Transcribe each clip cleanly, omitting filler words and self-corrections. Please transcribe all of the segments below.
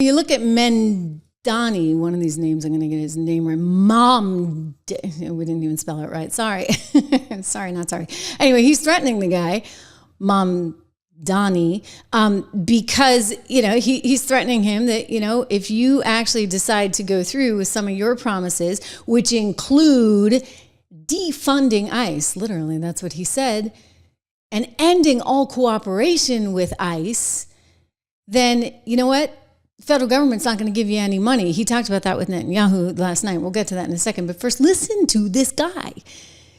You look at Mamdani, one of these names, I'm going to get his name right. We didn't even spell it right. Sorry. Sorry, not sorry. Anyway, he's threatening the guy, Mamdani, because, he's threatening him that, if you actually decide to go through with some of your promises, which include defunding ICE, literally, that's what he said, and ending all cooperation with ICE, then you know what? The federal government's not going to give you any money. He talked about that with Netanyahu last night. We'll get to that in a second. But first, listen to this guy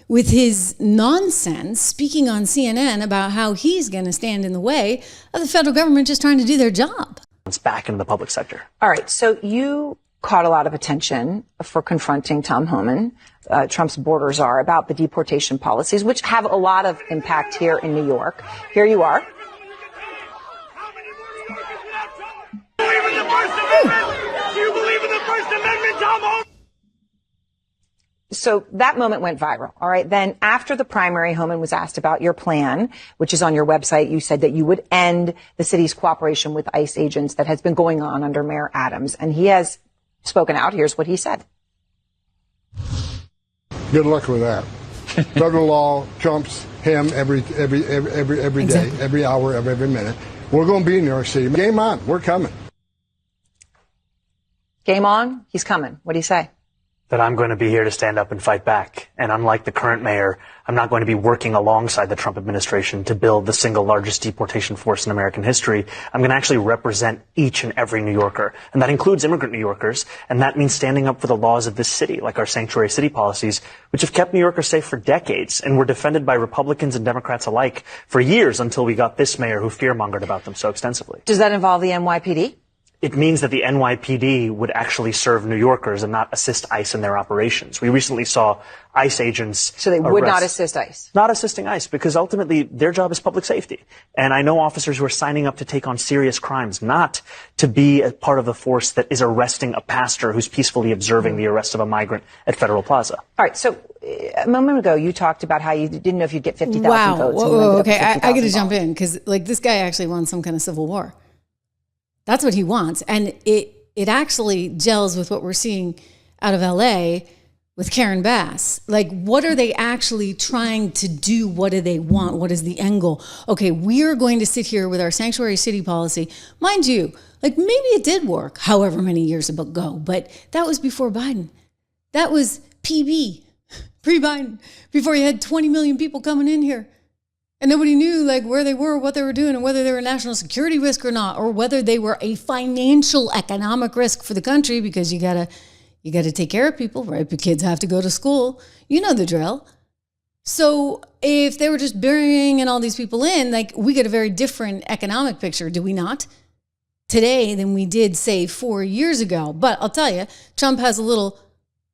with his nonsense speaking on CNN about how he's going to stand in the way of the federal government just trying to do their job. It's back into the public sector. All right. So you caught a lot of attention for confronting Tom Homan, Trump's border czar, about the deportation policies, which have a lot of impact here in New York. Here you are. Do you believe in the First Amendment, Tom Homan? So that moment went viral. All right. Then after the primary, Homan was asked about your plan, which is on your website. You said that you would end the city's cooperation with ICE agents that has been going on under Mayor Adams. And he has spoken out. Here's what he said. Good luck with that. Federal law trumps him every day, every hour of every minute. We're going to be in New York City. Game on. We're coming. Game on. He's coming. What do you say? That I'm going to be here to stand up and fight back. And unlike the current mayor, I'm not going to be working alongside the Trump administration to build the single largest deportation force in American history. I'm going to actually represent each and every New Yorker. And that includes immigrant New Yorkers. And that means standing up for the laws of this city, like our sanctuary city policies, which have kept New Yorkers safe for decades and were defended by Republicans and Democrats alike for years until we got this mayor who fearmongered about them so extensively. Does that involve the NYPD? It means that the NYPD would actually serve New Yorkers and not assist ICE in their operations. We recently saw ICE agents. So they would not assist ICE? Not assisting ICE, because ultimately their job is public safety. And I know officers who are signing up to take on serious crimes, not to be a part of the force that is arresting a pastor who's peacefully observing the arrest of a migrant at Federal Plaza. All right. So a moment ago, you talked about how you didn't know if you'd get 50,000 votes. Whoa, okay. I got to jump in because this guy actually won some kind of civil war. That's what he wants. And it actually gels with what we're seeing out of LA with Karen Bass. Like, what are they actually trying to do? What do they want? What is the end goal? Okay, we're going to sit here with our sanctuary city policy. Mind you, like maybe it did work however many years ago, but that was before Biden. That was PB, pre-Biden, before you had 20 million people coming in here. And nobody knew like where they were, what they were doing, and whether they were a national security risk or not, or whether they were a financial economic risk for the country, because you gotta take care of people, right? But kids have to go to school. You know the drill. So if they were just bringing all these people in, like we get a very different economic picture, do we not? Today than we did, say, 4 years ago. But I'll tell you, Trump has a little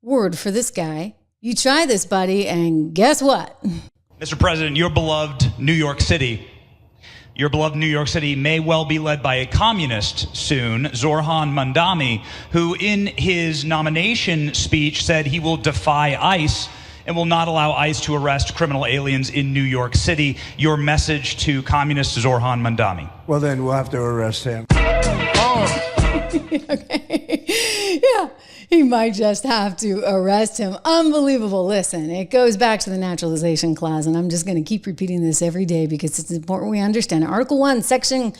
word for this guy. You try this, buddy, and guess what? Mr. President, your beloved New York City may well be led by a communist soon, Zohran Mamdani, who in his nomination speech said he will defy ICE and will not allow ICE to arrest criminal aliens in New York City. Your message to communist Zohran Mamdani. Well, then we'll have to arrest him. Okay. Yeah. He might just have to arrest him. Unbelievable. Listen, it goes back to the naturalization clause, and I'm just going to keep repeating this every day because it's important we understand. Article 1, Section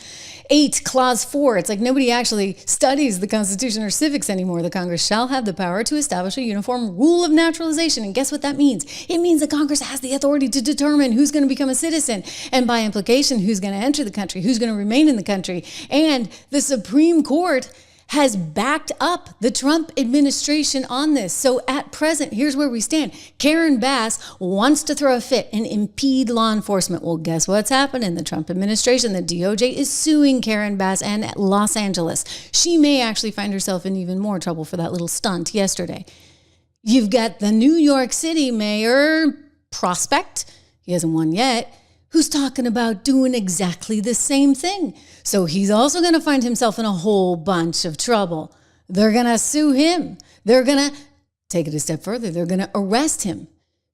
8, Clause 4. It's like nobody actually studies the Constitution or civics anymore. The Congress shall have the power to establish a uniform rule of naturalization. And guess what that means? It means that Congress has the authority to determine who's going to become a citizen, and by implication, who's going to enter the country, who's going to remain in the country. And the Supreme Court has backed up the Trump administration on this. So at present, here's where we stand. Karen Bass wants to throw a fit and impede law enforcement. Well, guess what's happened in the Trump administration? The DOJ is suing Karen Bass and Los Angeles. She may actually find herself in even more trouble for that little stunt yesterday. You've got the New York City mayor prospect. He hasn't won yet. Who's talking about doing exactly the same thing. So he's also going to find himself in a whole bunch of trouble. They're going to sue him. They're going to take it a step further. They're going to arrest him.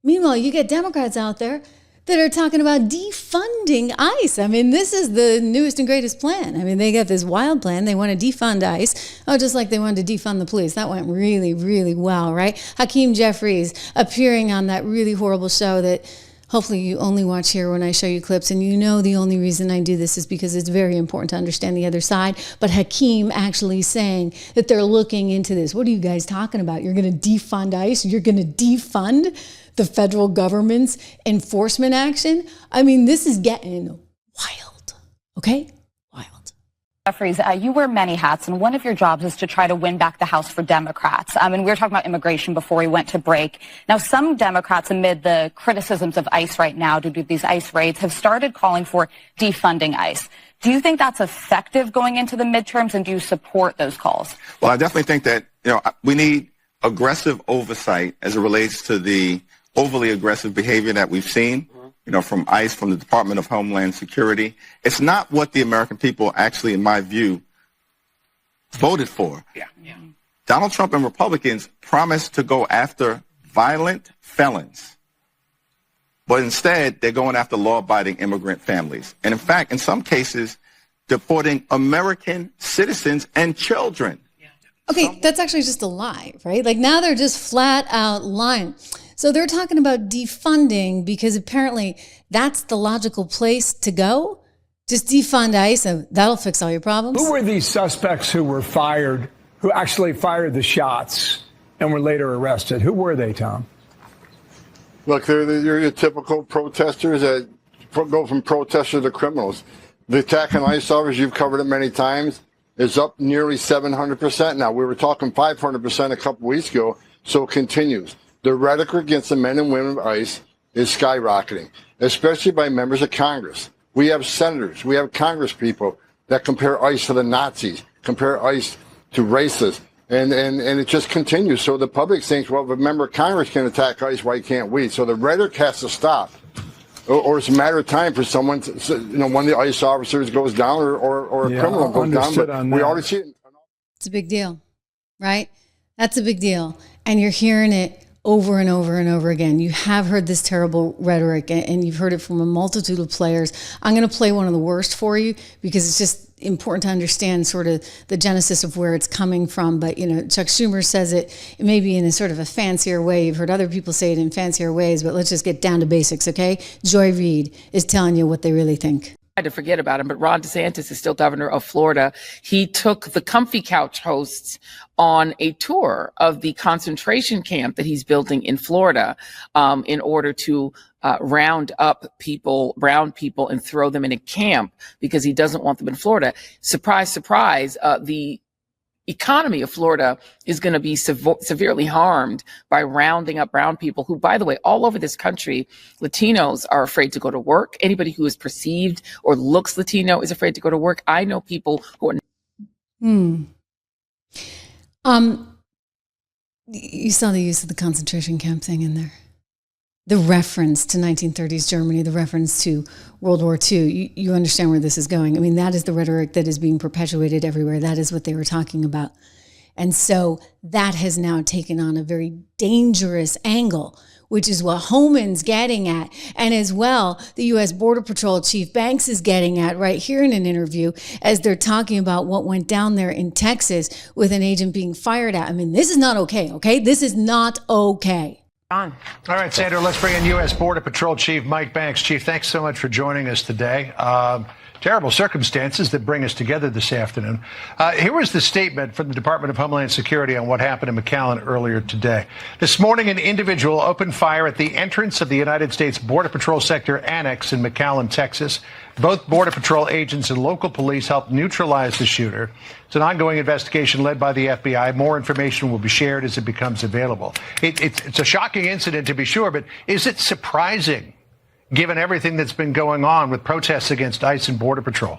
Meanwhile, you get Democrats out there that are talking about defunding ICE. I mean, this is the newest and greatest plan. I mean, they got this wild plan. They want to defund ICE. Oh, just like they wanted to defund the police. That went really, really well, right? Hakeem Jeffries appearing on that really horrible show that hopefully you only watch here when I show you clips. And you know the only reason I do this is because it's very important to understand the other side. But Hakeem actually saying that they're looking into this. What are you guys talking about? You're going to defund ICE? You're going to defund the federal government's enforcement action? I mean, this is getting wild, okay? Wild. Jeffries, you wear many hats, and one of your jobs is to try to win back the House for Democrats. And we were talking about immigration before we went to break. Now, some Democrats, amid the criticisms of ICE right now due to these ICE raids, have started calling for defunding ICE. Do you think that's effective going into the midterms, and do you support those calls? Well, I definitely think that, we need aggressive oversight as it relates to the overly aggressive behavior that we've seen, from ICE, from the Department of Homeland Security. It's not what the American people actually, in my view, voted for. Yeah. Donald Trump and Republicans promised to go after violent felons, but instead they're going after law-abiding immigrant families. And in fact, in some cases, deporting American citizens and children. Okay, that's actually just a lie, right? Like now they're just flat out lying. So they're talking about defunding because apparently that's the logical place to go. Just defund ICE and that'll fix all your problems. Who were these suspects who were fired, who actually fired the shots and were later arrested? Who were they, Tom? Look, they're your typical protesters that go from protesters to criminals. The attack on ICE officers, you've covered it many times, is up nearly 700% now. We were talking 500% a couple weeks ago, so it continues. The rhetoric against the men and women of ICE is skyrocketing, especially by members of Congress. We have senators, we have Congress people that compare ICE to the Nazis, compare ICE to racists, and it just continues. So the public thinks, well, if a member of Congress can attack ICE, why can't we? So the rhetoric has to stop. Or it's a matter of time for someone to, one of the ICE officers goes down or a criminal goes down. But we already see it. It's a big deal, right? That's a big deal. And you're hearing it over and over and over again. You have heard this terrible rhetoric and you've heard it from a multitude of players. I'm going to play one of the worst for you because it's just important to understand sort of the genesis of where it's coming from. But, Chuck Schumer says it may be in a sort of a fancier way. You've heard other people say it in fancier ways, but let's just get down to basics, okay? Joy Reid is telling you what they really think. I had to forget about him, but Ron DeSantis is still governor of Florida. He took the Comfy Couch hosts on a tour of the concentration camp that he's building in Florida in order to round up brown people, and throw them in a camp because he doesn't want them in Florida. Surprise, surprise, the economy of Florida is going to be severely harmed by rounding up brown people who, by the way, all over this country, Latinos are afraid to go to work. Anybody who is perceived or looks Latino is afraid to go to work. I know people who are. You saw the use of the concentration camp thing in there. The reference to 1930s Germany, the reference to World War II, you understand where this is going. I mean, that is the rhetoric that is being perpetuated everywhere. That is what they were talking about. And so that has now taken on a very dangerous angle, which is what Homan's getting at. And as well, the U.S. Border Patrol Chief Banks is getting at right here in an interview as they're talking about what went down there in Texas with an agent being fired at. I mean, this is not okay? This is not okay. All right, Sandra, let's bring in U.S. Border Patrol Chief Mike Banks. Chief, thanks so much for joining us today. Terrible circumstances that bring us together this afternoon. Here was the statement from the Department of Homeland Security on what happened in McAllen earlier today. This morning, an individual opened fire at the entrance of the United States Border Patrol Sector Annex in McAllen, Texas. Both Border Patrol agents and local police helped neutralize the shooter. It's an ongoing investigation led by the FBI. More information will be shared as it becomes available. It's a shocking incident, to be sure, but is it surprising, given everything that's been going on with protests against ICE and Border Patrol?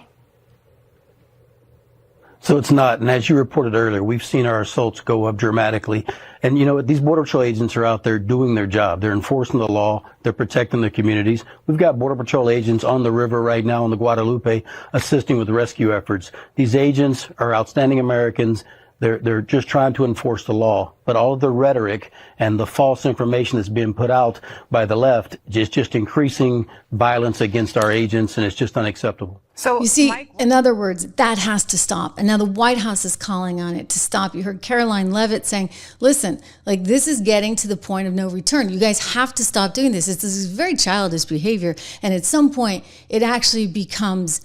So it's not. And as you reported earlier, we've seen our assaults go up dramatically. And, these Border Patrol agents are out there doing their job. They're enforcing the law. They're protecting their communities. We've got Border Patrol agents on the river right now in the Guadalupe assisting with rescue efforts. These agents are outstanding Americans. They're just trying to enforce the law. But all of the rhetoric and the false information that's being put out by the left is just increasing violence against our agents, and it's just unacceptable. So you see, in other words, that has to stop. And now the White House is calling on it to stop. You heard Caroline Leavitt saying, listen, like this is getting to the point of no return. You guys have to stop doing this. This is very childish behavior. And at some point, it actually becomes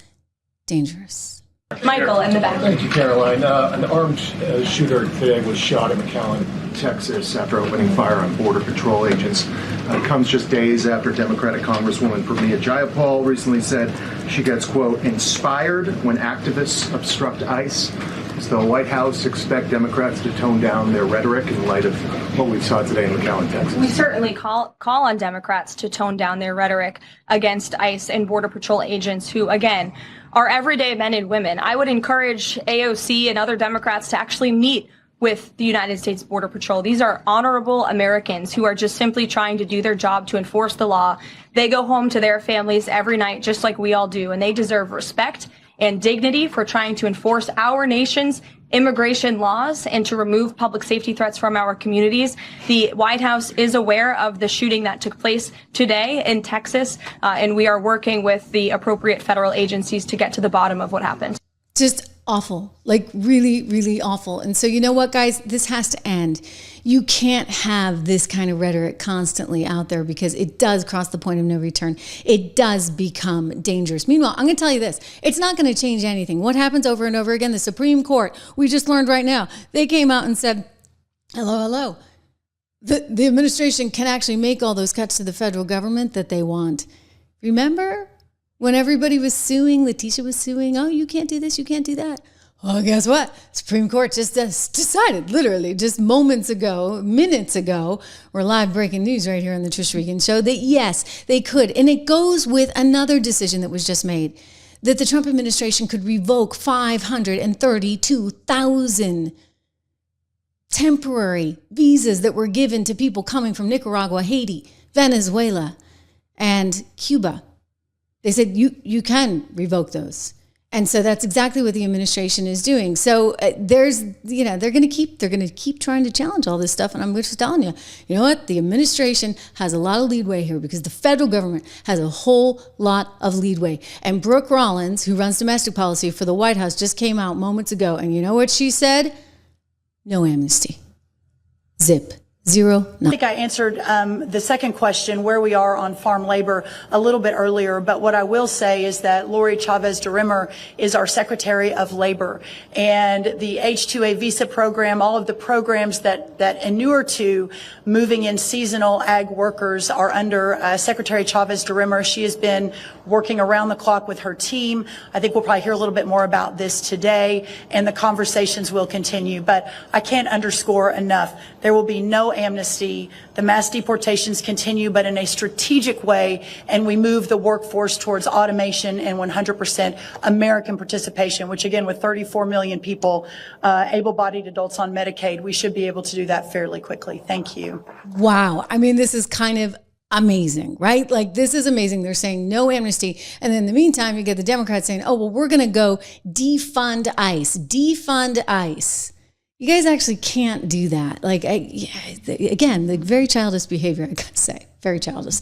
dangerous. Michael in the back. Thank you, Caroline. An armed shooter today was shot in McAllen, Texas, after opening fire on Border Patrol agents. It comes just days after Democratic Congresswoman Pramila Jayapal recently said she gets, quote, inspired when activists obstruct ICE. Does the White House expect Democrats to tone down their rhetoric in light of what we saw today in McAllen, Texas? We certainly call on Democrats to tone down their rhetoric against ICE and Border Patrol agents who, again, are everyday men and women. I would encourage AOC and other Democrats to actually meet with the United States Border Patrol. These are honorable Americans who are just simply trying to do their job to enforce the law. They go home to their families every night just like we all do, and they deserve respect and dignity for trying to enforce our nation's immigration laws and to remove public safety threats from our communities. The White House is aware of the shooting that took place today in Texas, and we are working with the appropriate federal agencies to get to the bottom of what happened. Just awful, like really, really awful. And so you know what, guys, this has to end. You can't have this kind of rhetoric constantly out there because it does cross the point of no return. It does become dangerous. Meanwhile, I'm going to tell you this. It's not going to change anything. What happens over and over again? The Supreme Court, we just learned right now, they came out and said, hello. The administration can actually make all those cuts to the federal government that they want. Remember when everybody was suing, Letitia was suing, oh, you can't do this, you can't do that. Well, guess what? Supreme Court just decided, literally, just minutes ago, we're live breaking news right here on the Trish Regan Show, that yes, they could. And it goes with another decision that was just made, that the Trump administration could revoke 532,000 temporary visas that were given to people coming from Nicaragua, Haiti, Venezuela, and Cuba. They said you can revoke those. And so that's exactly what the administration is doing. So they're going to keep trying to challenge all this stuff. And I'm just telling you, you know what? The administration has a lot of leadway here because the federal government has a whole lot of leadway. And Brooke Rollins, who runs domestic policy for the White House, just came out moments ago. And you know what she said? No amnesty. Zip. Zero. No. I think I answered the second question, where we are on farm labor, a little bit earlier. But what I will say is that Lori Chavez de Rimmer is our Secretary of Labor, and the H-2A visa program, all of the programs that inure to moving in seasonal ag workers are under Secretary Chavez de Rimmer. She has been working around the clock with her team. I think we'll probably hear a little bit more about this today, and the conversations will continue. But I can't underscore enough, there will be no amnesty. The mass deportations continue, but in a strategic way, and we move the workforce towards automation and 100% American participation, which again, with 34 million people, able-bodied adults on Medicaid, we should be able to do that fairly quickly. Thank you. Wow. I mean, this is kind of amazing, right? Like, this is amazing. They're saying no amnesty. And then in the meantime, you get the Democrats saying, oh, well, we're going to go defund ICE. Defund ICE. You guys actually can't do that. Like, again, the very childish behavior, I gotta say, very childish.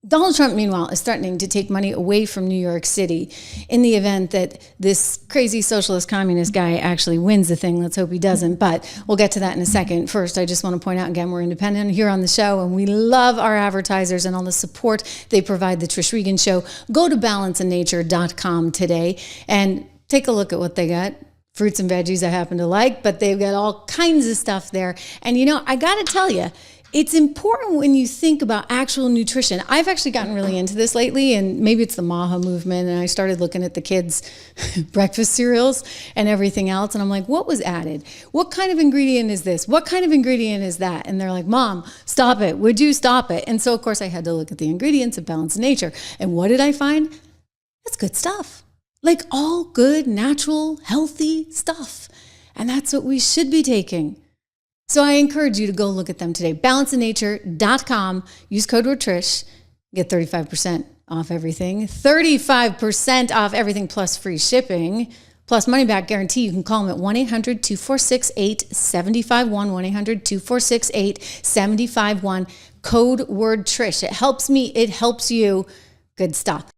Donald Trump, meanwhile, is threatening to take money away from New York City in the event that this crazy socialist communist guy actually wins the thing. Let's hope he doesn't, but we'll get to that in a second. First, I just want to point out again, we're independent here on the show, and we love our advertisers and all the support they provide the Trish Regan Show. Go to balanceandnature.com today and take a look at what they got. Fruits and veggies I happen to like, but they've got all kinds of stuff there. And you know, I got to tell you, it's important when you think about actual nutrition. I've actually gotten really into this lately, and maybe it's the Maha movement, and I started looking at the kids' breakfast cereals and everything else, and I'm like, what was added? What kind of ingredient is this? What kind of ingredient is that? And they're like, Mom, stop it. Would you stop it? And so, of course, I had to look at the ingredients of Balanced Nature. And what did I find? That's good stuff. Like all good, natural, healthy stuff. And that's what we should be taking. So I encourage you to go look at them today. Balanceandnature.com. Use code word Trish. Get 35% off everything. 35% off everything plus free shipping. plus money back guarantee. You can call them at 1-800-246-8751, 1-800-246-8751, code word Trish. It helps me, it helps you. Good stuff.